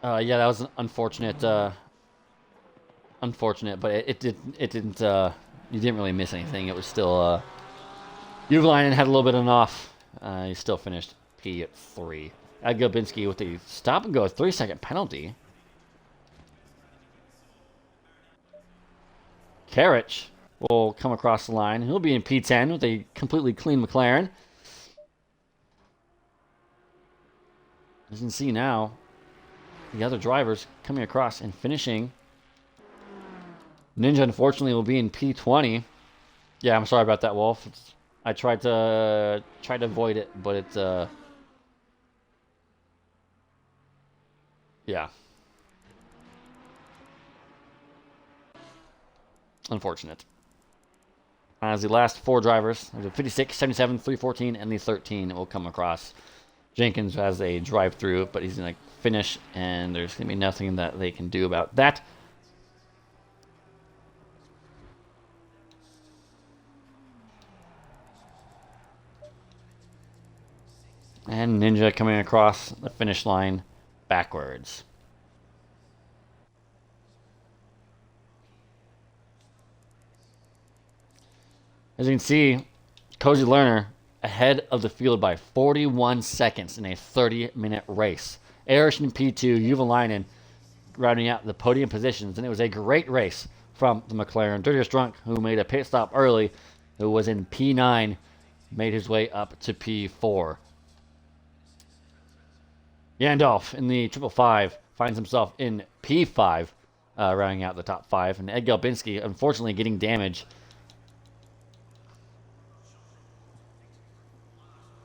Yeah, that was an unfortunate, but it didn't. You didn't really miss anything. It was still. Juvalainen had a little bit of an off. He still finished P3. Ed Galbinski with the stop and go 3-second penalty. Karich will come across the line. He'll be in P10 with a completely clean McLaren. As you can see now, the other drivers coming across and finishing. Ninja, unfortunately, will be in P20. Yeah, I'm sorry about that, Wolf. I tried to avoid it, but it's yeah. Unfortunate. As the last four drivers, the 56, 77, 314, and the 13 will come across. Jenkins has a drive-through, but he's going to finish, and there's going to be nothing that they can do about that. And Ninja coming across the finish line backwards. As you can see, Cozy Learner ahead of the field by 41 seconds in a 30-minute race. Arish in P2, Juvalainen rounding out the podium positions, and it was a great race from the McLaren. Dirtiest Drunk, who made a pit stop early, who was in P9, made his way up to P4. Yandolf in the 555 finds himself in P5, rounding out the top 5, and Ed Galbinski, unfortunately, getting damage.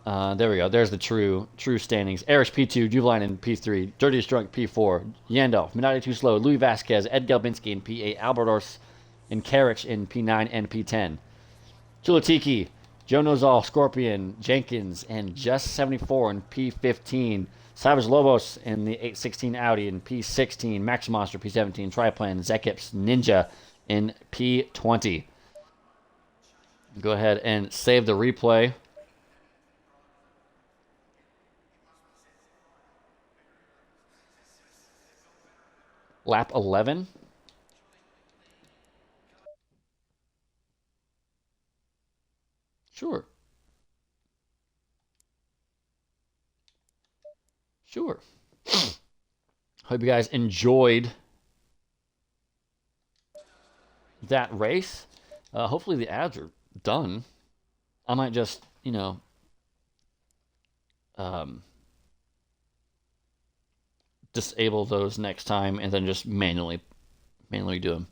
There we go. There's the true standings. Arish P2, Juvalainen P3, Dirtiest Drunk P4, Yandolf, Minotti too slow, Louis Vasquez, Ed Galbinski in P8, Albertos and Karich in P9 and P10. Chulatiki, Joe Nozal, Scorpion, Jenkins, and Just 74 in P15. Savage Lobos in the 816 Audi in P16. Max Monster P17. Triplan, Zekips, Ninja in P20. Go ahead and save the replay. Lap 11. Sure. Hope you guys enjoyed that race. Hopefully the ads are done. I might just, disable those next time and then just manually do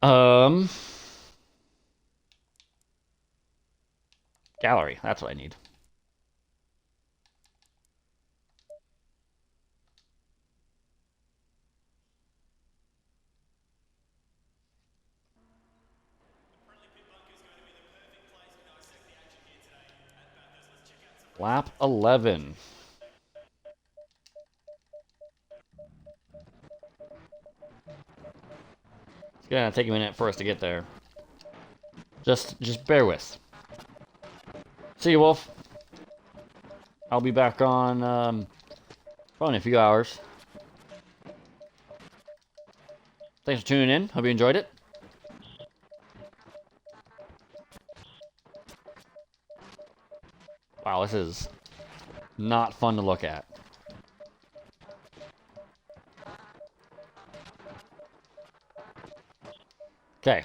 them. Gallery, that's what I need. Lap 11. gonna take a minute for us to get there. Just bear with. See you, Wolf. I'll be back on probably in a few hours. Thanks for tuning in. Hope you enjoyed it. Wow, this is not fun to look at. Okay.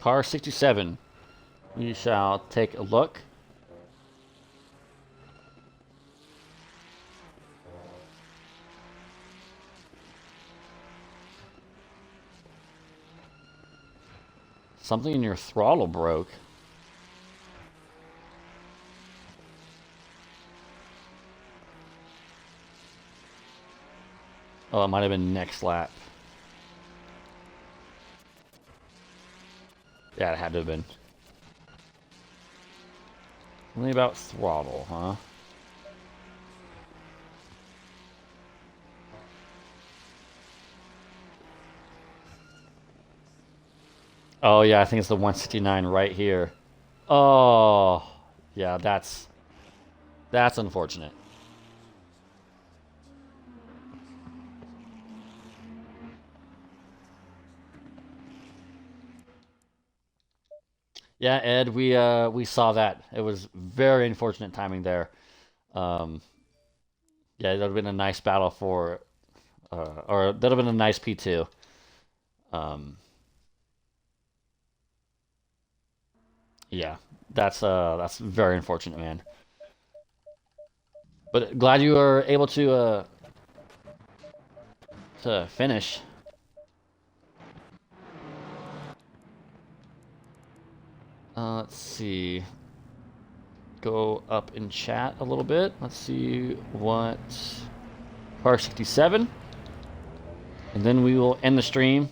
Car 67. We shall take a look. Something in your throttle broke. Oh, it might have been next lap. Yeah, it had to have been. Only about throttle, huh? Oh, yeah, I think it's the 169 right here. Oh, yeah, that's unfortunate. Yeah, Ed, we saw that. It was very unfortunate timing there. Um, yeah, that would have been a nice battle for, or that would have been a nice P2. Um, yeah, that's very unfortunate, man. But glad you were able to finish. Let's see. Go up in chat a little bit. Let's see what car 67. And then we will end the stream.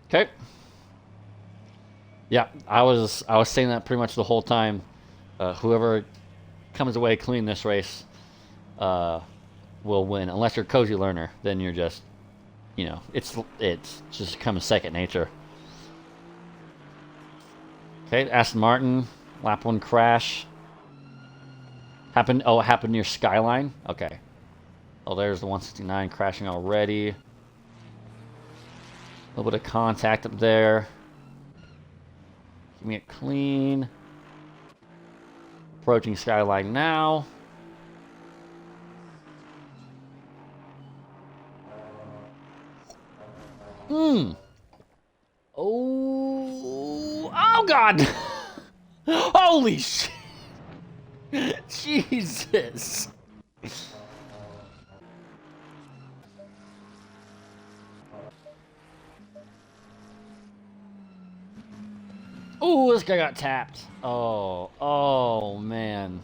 Okay. Yeah, I was saying that pretty much the whole time. Whoever comes away clean this race will win. Unless you're Cozy Learner, then you're just, you know, it's just become a second nature. Okay, Aston Martin, lap 1 crash. Happened. Oh, it happened near Skyline. Okay. Oh, there's the 169 crashing already. A little bit of contact up there. Keeping it clean. Approaching Skyline now. Oh God! Holy shit! Jesus! Oh, this guy got tapped. Oh man.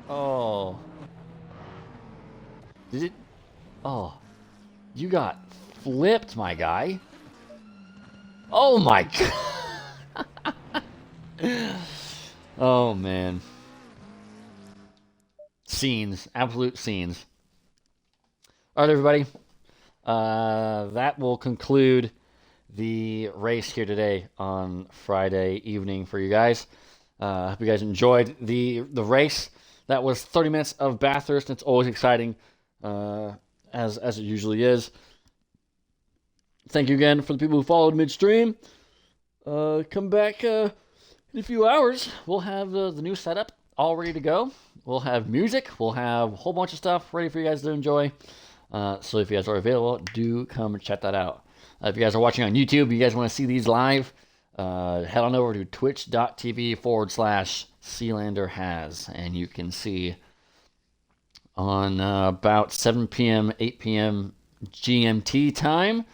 Oh. Did it? Oh. You got flipped, my guy. Oh my God. Oh man. Scenes. Absolute scenes. Alright, everybody. That will conclude the race here today on Friday evening for you guys. I hope you guys enjoyed the race. That was 30 minutes of Bathurst. It's always exciting, as it usually is. Thank you again for the people who followed midstream. Come back in a few hours. We'll have the new setup all ready to go. We'll have music. We'll have a whole bunch of stuff ready for you guys to enjoy. So if you guys are available, do come and check that out. If you guys are watching on YouTube, you guys want to see these live, head on over to twitch.tv/SealanderHas, and you can see on about 7 p.m., 8 p.m. GMT time,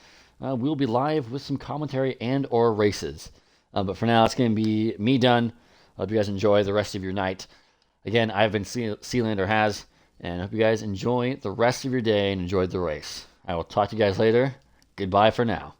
we'll be live with some commentary and or races. But for now, it's going to be me done. I hope you guys enjoy the rest of your night. Again, I've been Sealander Has, and I hope you guys enjoy the rest of your day and enjoy the race. I will talk to you guys later. Goodbye for now.